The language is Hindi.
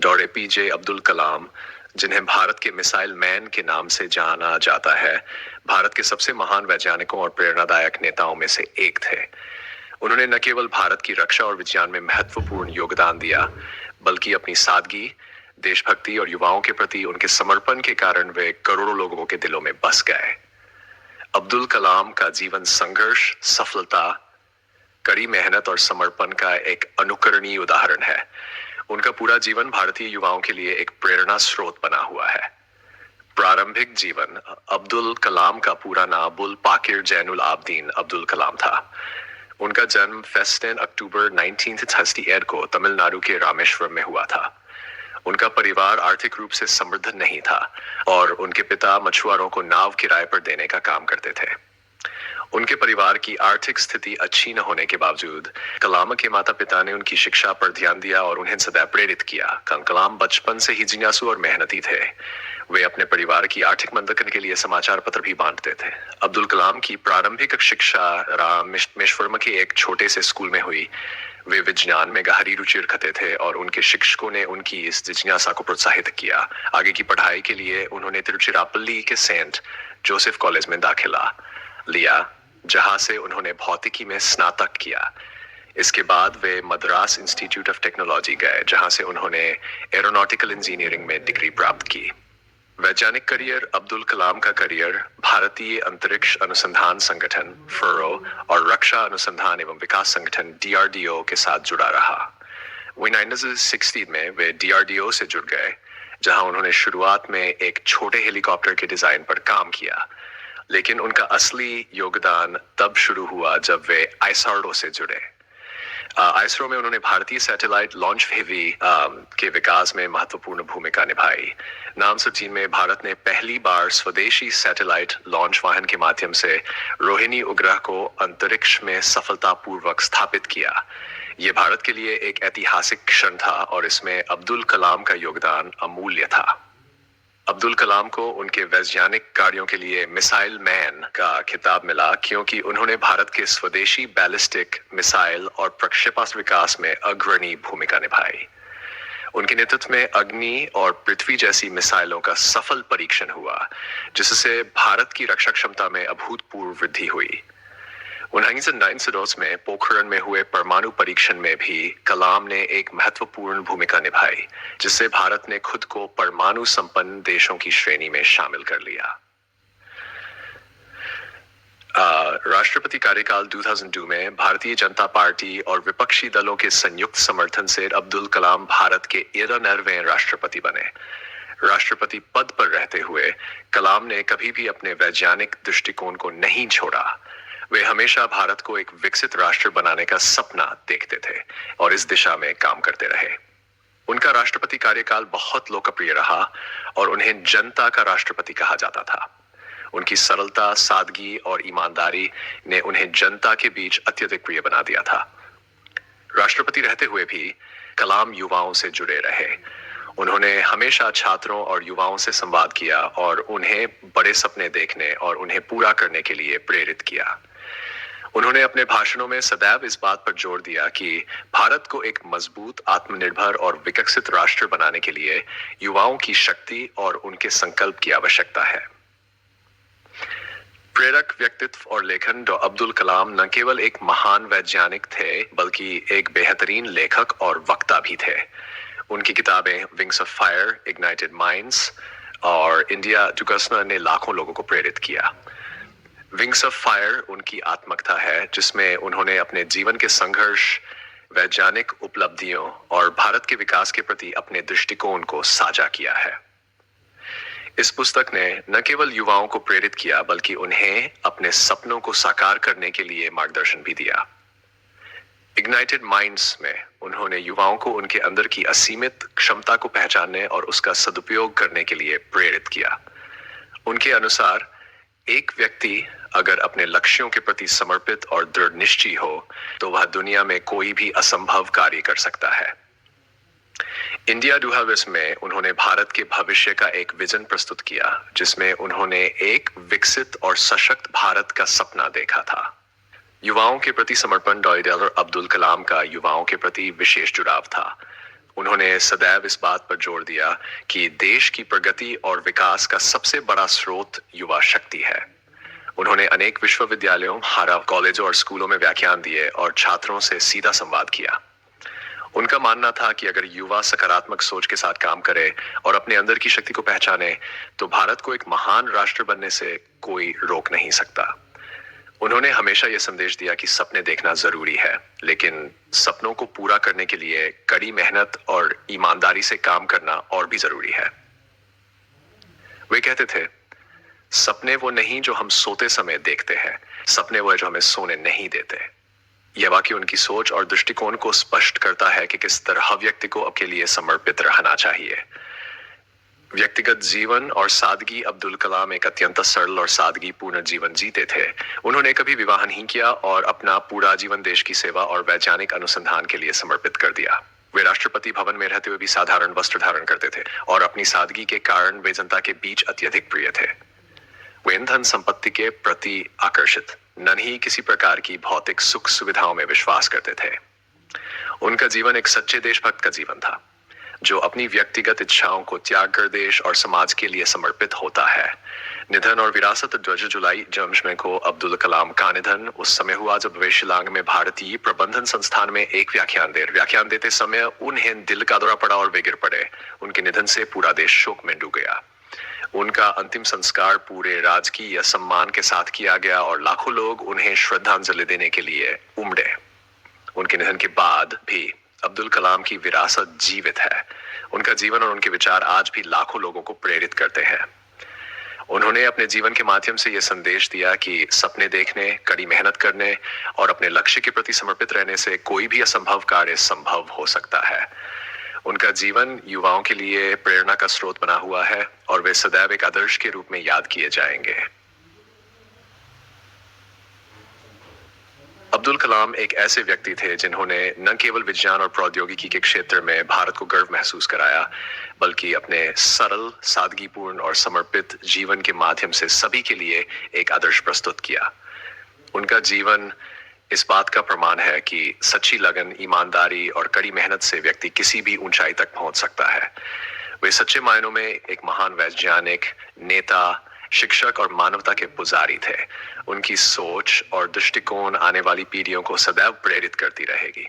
डॉ. एपीजे अब्दुल कलाम, जिन्हें भारत के मिसाइल मैन के नाम से जाना जाता है, भारत के सबसे महान वैज्ञानिकों और प्रेरणादायक नेताओं में से एक थे। उन्होंने न केवल भारत की रक्षा और विज्ञान में महत्वपूर्ण योगदान दिया, बल्कि अपनी सादगी, देशभक्ति और युवाओं के प्रति उनके समर्पण के कारण वे करोड़ों लोगों के दिलों में बस गए। अब्दुल कलाम का जीवन संघर्ष, सफलता, कड़ी मेहनत और समर्पण का एक अनुकरणीय उदाहरण है। उनका पूरा जीवन भारतीय युवाओं के लिए एक प्रेरणा स्रोत बना हुआ है। प्रारंभिक जीवन। अब्दुल कलाम का पूरा नाम अबुल पाकिर जैनुल आबदीन अब्दुल कलाम था। उनका जन्म 15 अक्टूबर 1938 को तमिलनाडु के रामेश्वरम में हुआ था। उनका परिवार आर्थिक रूप से समृद्ध नहीं था और उनके पिता मछुआरों को नाव किराए पर देने का काम करते थे। उनके परिवार की आर्थिक स्थिति अच्छी न होने के बावजूद कलाम के माता पिता ने उनकी शिक्षा पर ध्यान दिया और उन्हें सदैव प्रेरित किया। कलाम बचपन से ही जिज्ञासु और मेहनती थे। वे अपने परिवार की आर्थिक मदद के लिए समाचार पत्र भी बांटते थे। अब्दुल कलाम की प्रारंभिक शिक्षा रामेश्वरम के एक छोटे से स्कूल में हुई। वे विज्ञान में गहरी रुचि रखते थे और उनके शिक्षकों ने उनकी इस जिज्ञासा को प्रोत्साहित किया। आगे की पढ़ाई के लिए उन्होंने तिरुचिरापल्ली के सेंट जोसेफ कॉलेज में दाखिला लिया, जहां से उन्होंने भौतिकी में स्नातक किया। इसके बाद वे मद्रास इंस्टीट्यूट ऑफ टेक्नोलॉजी गए, जहां से उन्होंने एरोनॉटिकल इंजीनियरिंग में डिग्री प्राप्त की। वैज्ञानिक करियर। अब्दुल कलाम का करियर भारतीय अंतरिक्ष अनुसंधान संगठन फरो और रक्षा अनुसंधान एवं विकास संगठन DRDO के साथ जुड़ा रहा। 1960 में वे DRDO से जुड़ गए, जहां उन्होंने शुरुआत में एक छोटे हेलीकॉप्टर के डिजाइन पर काम किया, लेकिन उनका असली योगदान तब शुरू हुआ जब वे आइसआरओ से जुड़े। आइसरो में उन्होंने भारतीय सैटेलाइट लॉन्च हेवी के विकास में महत्वपूर्ण भूमिका निभाई। 1903 में भारत ने पहली बार स्वदेशी सैटेलाइट लॉन्च वाहन के माध्यम से रोहिणी उपग्रह को अंतरिक्ष में सफलतापूर्वक स्थापित किया। यह भारत के लिए एक ऐतिहासिक क्षण था और इसमें अब्दुल कलाम का योगदान अमूल्य था। अब्दुल कलाम को उनके वैज्ञानिक कार्यों के लिए मिसाइल मैन का खिताब मिला, क्योंकि उन्होंने भारत के स्वदेशी बैलिस्टिक मिसाइल और प्रक्षेपास्त्र विकास में अग्रणी भूमिका निभाई। उनके नेतृत्व में अग्नि और पृथ्वी जैसी मिसाइलों का सफल परीक्षण हुआ, जिससे भारत की रक्षा क्षमता में अभूतपूर्व वृद्धि हुई। 1992 में पोखरण में हुए परमाणु परीक्षण में भी कलाम ने एक महत्वपूर्ण भूमिका निभाई, जिससे भारत ने खुद को परमाणु संपन्न देशों की श्रेणी में शामिल कर लिया। राष्ट्रपति कार्यकाल 2002 में भारतीय जनता पार्टी और विपक्षी दलों के संयुक्त समर्थन से अब्दुल कलाम भारत के 11वें राष्ट्रपति बने। राष्ट्रपति पद पर रहते हुए कलाम ने कभी भी अपने वैज्ञानिक दृष्टिकोण को नहीं छोड़ा। वे हमेशा भारत को एक विकसित राष्ट्र बनाने का सपना देखते थे और इस दिशा में काम करते रहे। उनका राष्ट्रपति कार्यकाल बहुत लोकप्रिय रहा और उन्हें जनता का राष्ट्रपति कहा जाता था। उनकी सरलता, सादगी और ईमानदारी ने उन्हें जनता के बीच अत्यधिक प्रिय बना दिया था। राष्ट्रपति रहते हुए भी कलाम युवाओं से जुड़े रहे। उन्होंने हमेशा छात्रों और युवाओं से संवाद किया और उन्हें बड़े सपने देखने और उन्हें पूरा करने के लिए प्रेरित किया। उन्होंने अपने भाषणों में सदैव इस बात पर जोर दिया कि भारत को एक मजबूत, आत्मनिर्भर और विकसित राष्ट्र बनाने के लिए युवाओं की शक्ति और उनके संकल्प की आवश्यकता है। प्रेरक व्यक्तित्व और लेखन। डॉ. अब्दुल कलाम न केवल एक महान वैज्ञानिक थे, बल्कि एक बेहतरीन लेखक और वक्ता भी थे। उनकी किताबें wings of fire, ignited minds और इंडिया टू गसना ने लाखों लोगों को प्रेरित किया। विंग्स ऑफ फायर उनकी आत्मकथा है, जिसमें उन्होंने अपने जीवन के संघर्ष, वैज्ञानिक उपलब्धियों और भारत के विकास के प्रति अपने दृष्टिकोण को साझा किया है। इस पुस्तक ने न केवल युवाओं को प्रेरित किया, बल्कि उन्हें अपने सपनों को साकार करने के लिए मार्गदर्शन भी दिया। इग्नाइटेड माइंड्स में उन्होंने युवाओं को उनके अंदर की असीमित क्षमता को पहचानने और उसका सदुपयोग करने के लिए प्रेरित किया। उनके अनुसार एक व्यक्ति अगर अपने लक्ष्यों के प्रति समर्पित और दृढ़ निश्चयी हो, तो वह दुनिया में कोई भी असंभव कार्य कर सकता है। इंडिया 2020 में उन्होंने भारत के भविष्य का एक विजन प्रस्तुत किया, जिसमें उन्होंने एक विकसित और सशक्त भारत का सपना देखा था। युवाओं के प्रति समर्पण। डॉ. अब्दुल कलाम का युवाओं के प्रति विशेष जुड़ाव था। उन्होंने सदैव इस बात पर जोर दिया कि देश की प्रगति और विकास का सबसे बड़ा स्रोत युवा शक्ति है। उन्होंने अनेक विश्वविद्यालयों, कॉलेजों और स्कूलों में व्याख्यान दिए और छात्रों से सीधा संवाद किया। उनका मानना था कि अगर युवा सकारात्मक सोच के साथ काम करे और अपने अंदर की शक्ति को पहचाने, तो भारत को एक महान राष्ट्र बनने से कोई रोक नहीं सकता। उन्होंने हमेशा यह संदेश दिया कि सपने देखना जरूरी है, लेकिन सपनों को पूरा करने के लिए कड़ी मेहनत और ईमानदारी से काम करना और भी जरूरी है। वे कहते थे, सपने वो नहीं जो हम सोते समय देखते हैं, सपने वो है जो हमें सोने नहीं देते। यह वाक्य उनकी सोच और दृष्टिकोण को स्पष्ट करता है कि किस तरह व्यक्ति को अपने लिए समर्पित रहना चाहिए। व्यक्तिगत जीवन और सादगी। अब्दुल कलाम एक अत्यंत सरल और सादगी पूर्ण जीवन जीते थे। उन्होंने कभी विवाह नहीं किया और अपना पूरा जीवन देश की सेवा और वैज्ञानिक अनुसंधान के लिए समर्पित कर दिया। वे राष्ट्रपति भवन में रहते हुए भी साधारण वस्त्र धारण करते थे और अपनी सादगी के कारण वे जनता के बीच अत्यधिक प्रिय थे। वे धन संपत्ति के प्रति आकर्षित, न ही किसी प्रकार की भौतिक सुख सुविधाओं में विश्वास करते थे। उनका जीवन एक सच्चे देशभक्त का जीवन था, जो अपनी व्यक्तिगत इच्छाओं को त्याग कर देश और समाज के लिए समर्पित होता है। निधन और विरासत। 2 जुलाई जम्मू को अब्दुल कलाम का निधन उस समय हुआ जब वे शिलांग में भारतीय प्रबंधन संस्थान में एक व्याख्यान देते समय उन्हें दिल का दौरा पड़ा और वे गिर पड़े। उनके निधन से पूरा देश शोक में डूब गया। उनका अंतिम संस्कार पूरे राजकीय सम्मान के साथ किया गया और लाखों लोग उन्हें श्रद्धांजलि देने के लिए उमड़े। उनके निधन के बाद भी अब्दुल कलाम की विरासत जीवित है। उनका जीवन और उनके विचार आज भी लाखों लोगों को प्रेरित करते हैं। उन्होंने अपने जीवन के माध्यम से यह संदेश दिया कि सपने देखने, कड़ी मेहनत करने और अपने लक्ष्य के प्रति समर्पित रहने से कोई भी असंभव कार्य संभव हो सकता है। उनका जीवन युवाओं के लिए प्रेरणा का स्रोत बना हुआ है और वे सदैव एक आदर्श के रूप में याद किए जाएंगे। अब्दुल कलाम एक ऐसे व्यक्ति थे जिन्होंने न केवल विज्ञान और प्रौद्योगिकी के क्षेत्र में भारत को गर्व महसूस कराया, बल्कि अपने सरल, सादगीपूर्ण और समर्पित जीवन के माध्यम से सभी के लिए एक आदर्श प्रस्तुत किया। उनका जीवन इस बात का प्रमाण है कि सच्ची लगन, ईमानदारी और कड़ी मेहनत से व्यक्ति किसी भी ऊंचाई तक पहुंच सकता है। वे सच्चे मायनों में एक महान वैज्ञानिक, नेता, शिक्षक और मानवता के पुजारी थे। उनकी सोच और दृष्टिकोण आने वाली पीढ़ियों को सदैव प्रेरित करती रहेगी।